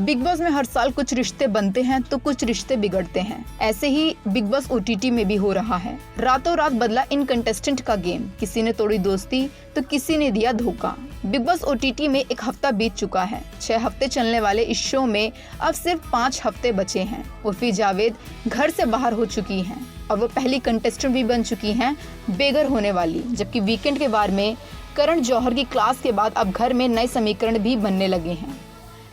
Big boss में हर साल कुछ रिश्ते बनते हैं तो कुछ रिश्ते बिगड़ते हैं। ऐसे ही बिग बॉस ओटीटी में भी हो रहा है। रातों रात बदला इन कंटेस्टेंट का गेम। किसी ने तोड़ी दोस्ती तो किसी ने दिया धोखा। बिग बॉस ओटीटी में एक हफ्ता बीत चुका है। 6 हफ्ते चलने वाले इस शो में अब सिर्फ 5 हफ्ते बचे हैं। उर्फी जावेद घर से बाहर हो चुकी हैं और वो पहली कंटेस्टेंट भी बन चुकी हैं बेघर होने वाली। जबकि वीकेंड के बार में करण जौहर की क्लास के बाद अब घर में नए समीकरण भी बनने लगे हैं।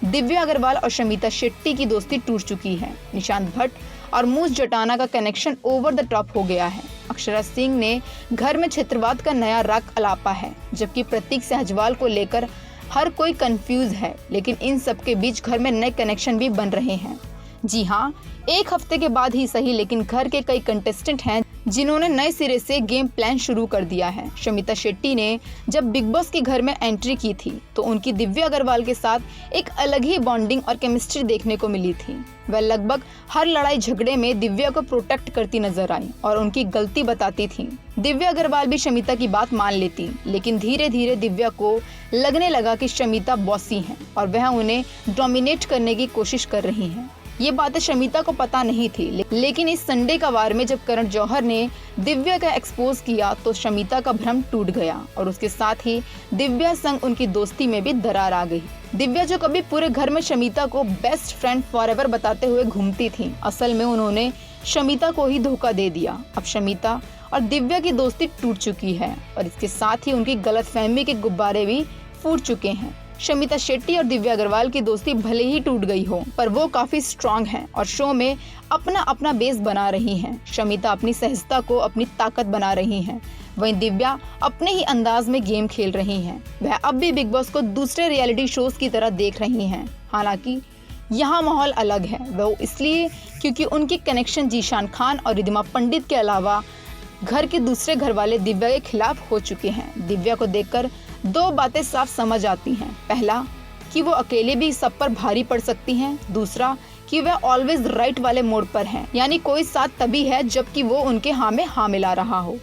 दिव्या अग्रवाल और शमिता शेट्टी की दोस्ती टूट चुकी है। निशांत भट्ट और मूस जटाना का कनेक्शन ओवर द टॉप हो गया है। अक्षरा सिंह ने घर में क्षेत्रवाद का नया राग अलापा है, जबकि प्रतीक सहजवाल को लेकर हर कोई कंफ्यूज है। लेकिन इन सब के बीच घर में नए कनेक्शन भी बन रहे हैं। जी हाँ, एक हफ्ते के बाद ही सही, लेकिन घर के कई कंटेस्टेंट हैं जिन्होंने नए सिरे से गेम प्लान शुरू कर दिया है। शमिता शेट्टी ने जब बिग बॉस के घर में एंट्री की थी तो उनकी दिव्या अग्रवाल के साथ एक अलग ही बॉन्डिंग और केमिस्ट्री देखने को मिली थी। वह लगभग हर लड़ाई झगड़े में दिव्या को प्रोटेक्ट करती नजर आई और उनकी गलती बताती थी। दिव्या अग्रवाल भी शमिता की बात मान लेती, लेकिन धीरे धीरे दिव्या को लगने लगा कि शमिता बॉसी हैं और वह उन्हें डोमिनेट करने की कोशिश कर रही हैं। ये बातें शमिता को पता नहीं थी, लेकिन इस संडे का वार में जब करण जौहर ने दिव्या का एक्सपोज किया तो शमिता का भ्रम टूट गया और उसके साथ ही दिव्या संग उनकी दोस्ती में भी दरार आ गई। दिव्या जो कभी पूरे घर में शमिता को बेस्ट फ्रेंड फॉरएवर बताते हुए घूमती थी, असल में उन्होंने शमिता को ही धोखा दे दिया। अब शमिता और दिव्या की दोस्ती टूट चुकी है और इसके साथ ही उनकी गलतफहमी के गुब्बारे भी फूट चुके हैं। शमिता शेट्टी और दिव्या अग्रवाल की दोस्ती भले ही टूट गई हो, पर वो काफी स्ट्रांग हैं और शो में अपना अपना बेस बना रही हैं। शमिता अपनी सहजता को अपनी ताकत बना रही हैं, वहीं दिव्या अपने ही अंदाज में गेम खेल रही हैं। वह अब भी बिग बॉस को दूसरे रियलिटी शोज की तरह देख रही हैं। हालांकि यहाँ माहौल अलग है, वो इसलिए क्योंकि उनकी कनेक्शन जीशान खान और रिद्धिमा पंडित के अलावा घर के दूसरे घर वाले दिव्या के खिलाफ हो चुके हैं। दिव्या को देखकर 2 बातें साफ समझ आती हैं। पहला कि वो अकेले भी सब पर भारी पड़ सकती हैं। दूसरा कि वह ऑलवेज राइट वाले मोड पर हैं, यानी कोई साथ तभी है जबकि वो उनके हाँ में हाँ मिला रहा हो।